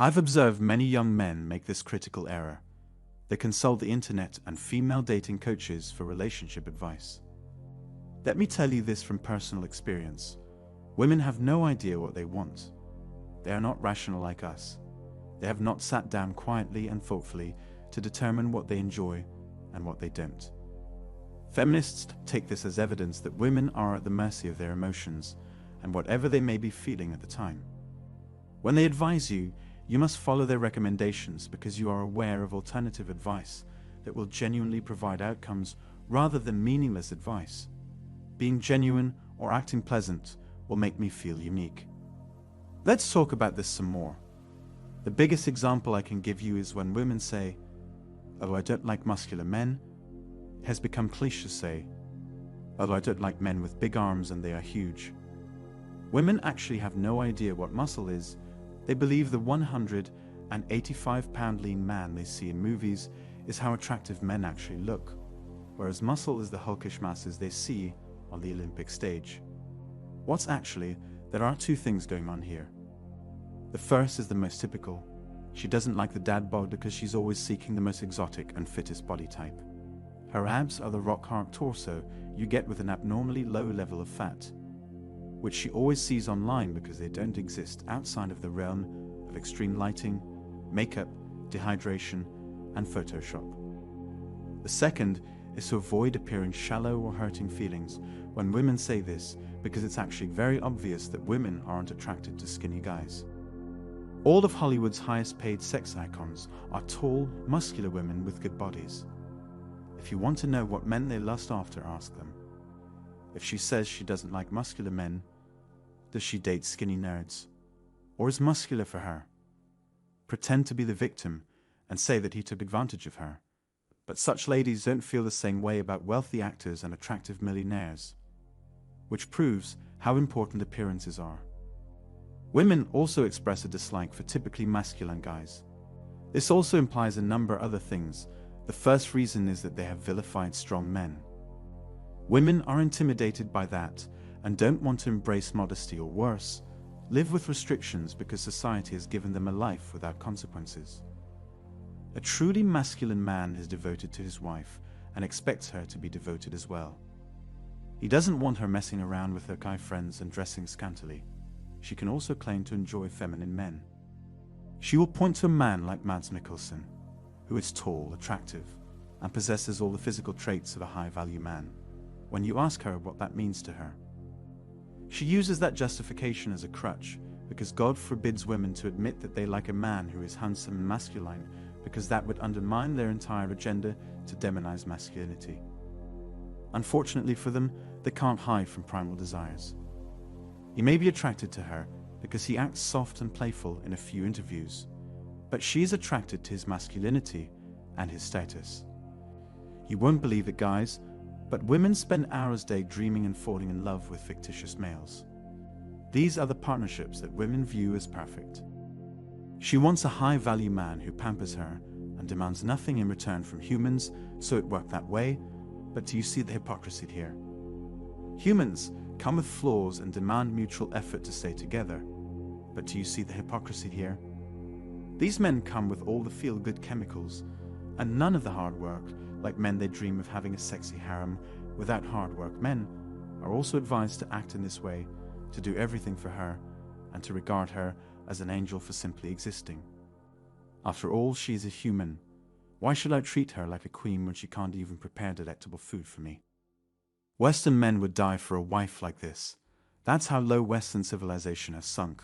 I've observed many young men make this critical error. They consult the internet and female dating coaches for relationship advice. Let me tell you this from personal experience. Women have no idea what they want. They are not rational like us. They have not sat down quietly and thoughtfully to determine what they enjoy and what they don't. Feminists take this as evidence that women are at the mercy of their emotions and whatever they may be feeling at the time. When they advise you, you must follow their recommendations because you are aware of alternative advice that will genuinely provide outcomes rather than meaningless advice. Being genuine or acting pleasant will make me feel unique. Let's talk about this some more. The biggest example I can give you is when women say, "Oh, I don't like muscular men." It has become cliché to say, "Oh, I don't like men with big arms and they are huge." Women actually have no idea what muscle is. They believe the 185-pound lean man they see in movies is how attractive men actually look, whereas muscle is the hulkish masses they see on the Olympic stage. There are two things going on here. The first is the most typical. She doesn't like the dad bod because she's always seeking the most exotic and fittest body type. Her abs are the rock-hard torso you get with an abnormally low level of fat, which she always sees online because they don't exist outside of the realm of extreme lighting, makeup, dehydration, and Photoshop. The second is to avoid appearing shallow or hurting feelings when women say this, because it's actually very obvious that women aren't attracted to skinny guys. All of Hollywood's highest paid sex icons are tall, muscular women with good bodies. If you want to know what men they lust after, ask them. If she says she doesn't like muscular men, does she date skinny nerds? Or is muscular for her? Pretend to be the victim and say that he took advantage of her. But such ladies don't feel the same way about wealthy actors and attractive millionaires, which proves how important appearances are. Women also express a dislike for typically masculine guys. This also implies a number of other things. The first reason is that they have vilified strong men. Women are intimidated by that and don't want to embrace modesty or worse, live with restrictions because society has given them a life without consequences. A truly masculine man is devoted to his wife and expects her to be devoted as well. He doesn't want her messing around with her guy friends and dressing scantily. She can also claim to enjoy feminine men. She will point to a man like Mads Mikkelsen, who is tall, attractive, and possesses all the physical traits of a high-value man, when you ask her what that means to her. She uses that justification as a crutch, because God forbids women to admit that they like a man who is handsome and masculine, because that would undermine their entire agenda to demonize masculinity. Unfortunately for them, they can't hide from primal desires. He may be attracted to her because he acts soft and playful in a few interviews, but she is attracted to his masculinity and his status. You won't believe it, guys, but women spend hours a day dreaming and falling in love with fictitious males. These are the partnerships that women view as perfect. She wants a high-value man who pampers her and demands nothing in return from humans, so it worked that way, but do you see the hypocrisy here? Humans come with flaws and demand mutual effort to stay together, but do you see the hypocrisy here? These men come with all the feel-good chemicals, and none of the hard work, like men they dream of having a sexy harem without hard work. Men are also advised to act in this way, to do everything for her, and to regard her as an angel for simply existing. After all, she is a human. Why should I treat her like a queen when she can't even prepare delectable food for me? Western men would die for a wife like this. That's how low Western civilization has sunk.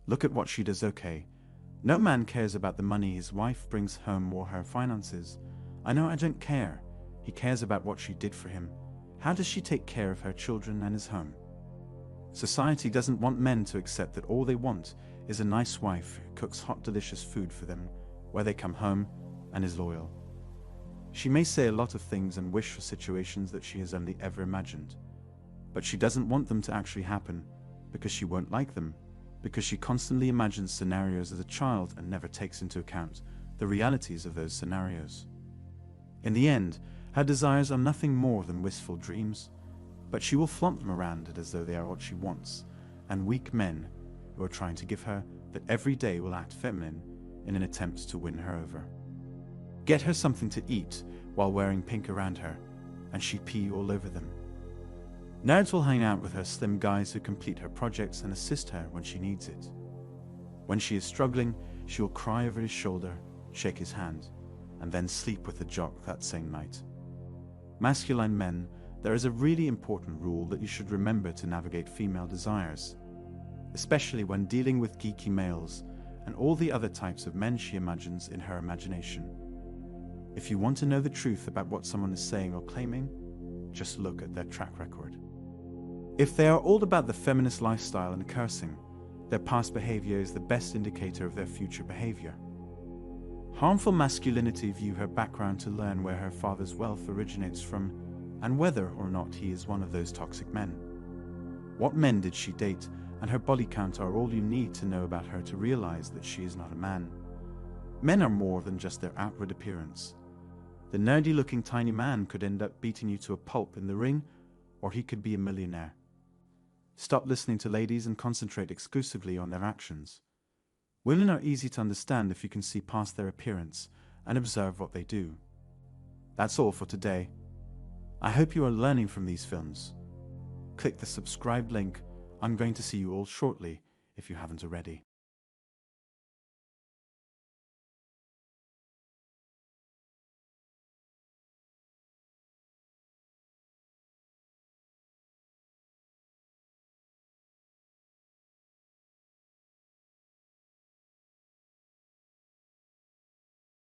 Look at what she does, okay? No man cares about the money his wife brings home or her finances. I don't care. He cares about what she did for him. How does she take care of her children and his home? Society doesn't want men to accept that all they want is a nice wife who cooks hot, delicious food for them, where they come home, and is loyal. She may say a lot of things and wish for situations that she has only ever imagined, but she doesn't want them to actually happen because she won't like them, because she constantly imagines scenarios as a child and never takes into account the realities of those scenarios. In the end, her desires are nothing more than wistful dreams, but she will flaunt them around it as though they are what she wants, and weak men who are trying to give her that every day will act feminine in an attempt to win her over. Get her something to eat while wearing pink around her, and she pee all over them. Nerds will hang out with her slim guys who complete her projects and assist her when she needs it. When she is struggling, she will cry over his shoulder, shake his hand, and then sleep with the jock that same night. Masculine men, there is a really important rule that you should remember to navigate female desires, especially when dealing with geeky males and all the other types of men she imagines in her imagination. If you want to know the truth about what someone is saying or claiming, just look at their track record. If they are all about the feminist lifestyle and cursing, their past behavior is the best indicator of their future behavior. Harmful masculinity view her background to learn where her father's wealth originates from and whether or not he is one of those toxic men. What men did she date, and her body count are all you need to know about her to realize that she is not a man. Men are more than just their outward appearance. The nerdy-looking tiny man could end up beating you to a pulp in the ring, or he could be a millionaire. Stop listening to ladies and concentrate exclusively on their actions. Women are easy to understand if you can see past their appearance and observe what they do. That's all for today. I hope you are learning from these films. Click the subscribe link. I'm going to see you all shortly if you haven't already.